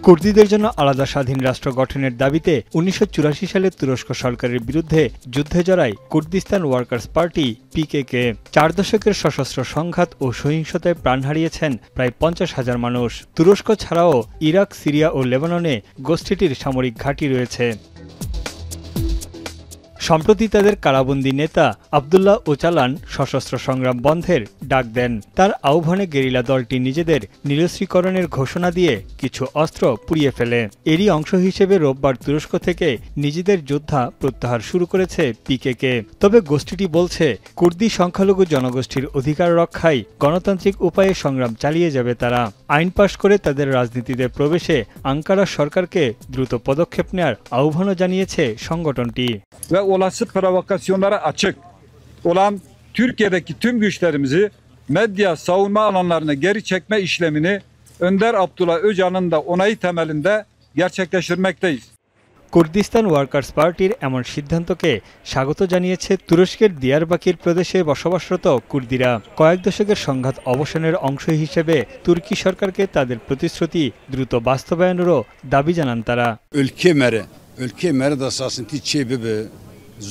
কুর্দিদের জন্য আলাদা স্বাধীন রাষ্ট্র গঠনের দাবিতে ১৯৮৪ সালে তুরস্ক সরকারের বিরুদ্ধে যুদ্ধে জড়ায় কুর্দিস্তান ওয়ার্কার্স পার্টি পিকেকে। ৪ দশকের সশস্ত্র সংঘাত ও সহিংসতায় প্রাণ হারিয়েছেন প্রায় ৫০,০০০ মানুষ। তুরস্ক ছাড়াও ইরাক, সিরিয়া ও লেবাননে গোষ্ঠীটির সামরিক ঘাঁটি রয়েছে। সম্প্রতি তাদের কারাবন্দী নেতা আবদুল্লাহ ওচালান সশস্ত্র সংগ্রাম বন্ধের ডাক দেন। তার আহ্বানে গেরিলা দলটি নিজেদের নিরস্ত্রীকরণের ঘোষণা দিয়ে কিছু অস্ত্র পুড়িয়ে ফেলে। এরই অংশ হিসেবে রোববার তুরস্ক থেকে নিজেদের যোদ্ধা প্রত্যাহার শুরু করেছে পিকেকে। তবে গোষ্ঠীটি বলছে, কুর্দি সংখ্যালঘু জনগোষ্ঠীর অধিকার রক্ষায় গণতান্ত্রিক উপায়ে সংগ্রাম চালিয়ে যাবে তারা। আইন পাশ করে তাদের রাজনীতিতে প্রবেশে আঙ্কারা সরকারকে দ্রুত পদক্ষেপ নেওয়ার আহ্বানও জানিয়েছে সংগঠনটি। Ve olası provokasyonlara açık olan Türkiye'deki tüm güçlerimizi medya savunma alanlarına geri çekme işlemini Önder Abdullah Öcalan'ın da onayı temelinde gerçekleştirmekteyiz. Kurdistan workers পার্টির এমন সিদ্ধান্তকে স্বাগত জানিয়েছে তুরস্কের দিয়ারবাকির প্রদেশে বসবাসরত কুর্দিরা। কয়েক দশকের সংঘাত অবসানের অংশ হিসেবে তুর্কি সরকারকে তাদের প্রতিশ্রুতি দ্রুত বাস্তবায়নেরও দাবি জানান তারা। Ülke merda sasınti çebibe,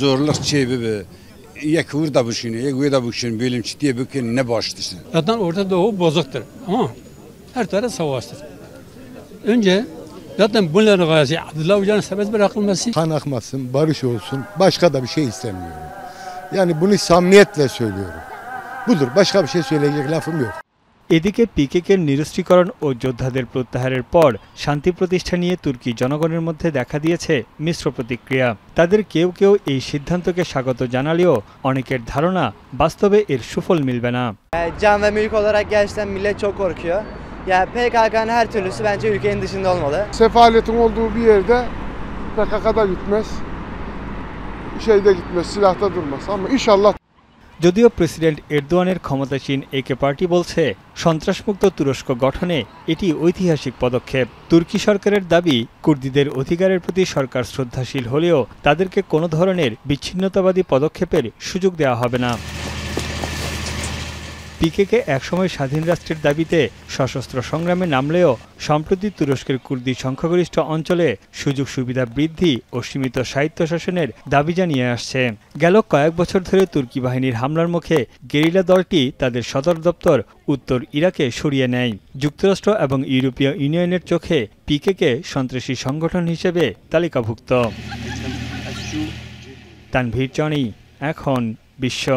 zorluk çebibe, yek burada buşine, yek burada buşine, bilim çitiye bükün ne başlısı. Zaten Orta Doğu bozuktur ama her taraf savaştır. Önce zaten bunların gayesi Abdullah Öcalan'ın serbest bırakılması. Kan akmasın, barış olsun, başka da bir şey istemiyorum. Yani bunu samimiyetle söylüyorum. Budur, başka bir şey söyleyecek lafım yok. এদিকে পিকেকের নিরস্ত্রীকরণ ও যোদ্ধাদের প্রত্যাহারের পর শান্তি প্রতিষ্ঠা নিয়ে তুর্কি জনগণের মধ্যে দেখা দিয়েছে মিশ্র প্রতিক্রিয়া। তাদের কেউ কেউ এই সিদ্ধান্তকে স্বাগত জানালেও অনেকের ধারণা বাস্তবে এর সুফল মিলবে না। Can ve mülk olarak gerçekten millet çok korkuyor. Ya PKK'nın her türlüsü bence ülkenin dışında olmalı. Sefaletin olduğu bir yerde PKK'da gitmez, şeyde gitmez, silahta durmaz ama inşallah. যদিও প্রেসিডেন্ট এরদোয়ানের ক্ষমতাসীন একে পার্টি বলছে, সন্ত্রাসমুক্ত তুরস্ক গঠনে এটি ঐতিহাসিক পদক্ষেপ। তুর্কি সরকারের দাবি, কুর্দিদের অধিকারের প্রতি সরকার শ্রদ্ধাশীল হলেও তাদেরকে কোনো ধরনের বিচ্ছিন্নতাবাদী পদক্ষেপের সুযোগ দেওয়া হবে না। পিকেকে একসময় স্বাধীন রাষ্ট্রের দাবিতে সশস্ত্র সংগ্রামে নামলেও সম্প্রতি তুরস্কের কুর্দি সংখ্যাগরিষ্ঠ অঞ্চলে সুযোগ সুবিধা বৃদ্ধি ও সীমিত স্বায়ত্তশাসনের দাবি জানিয়ে আসছে। গেল কয়েক বছর ধরে তুর্কি বাহিনীর হামলার মুখে গেরিলা দলটি তাদের সদর দপ্তর উত্তর ইরাকে সরিয়ে নেয়। যুক্তরাষ্ট্র এবং ইউরোপীয় ইউনিয়নের চোখে পিকেকে সন্ত্রাসী সংগঠন হিসেবে তালিকাভুক্ত। তানভীর জনি, এখন বিশ্ব।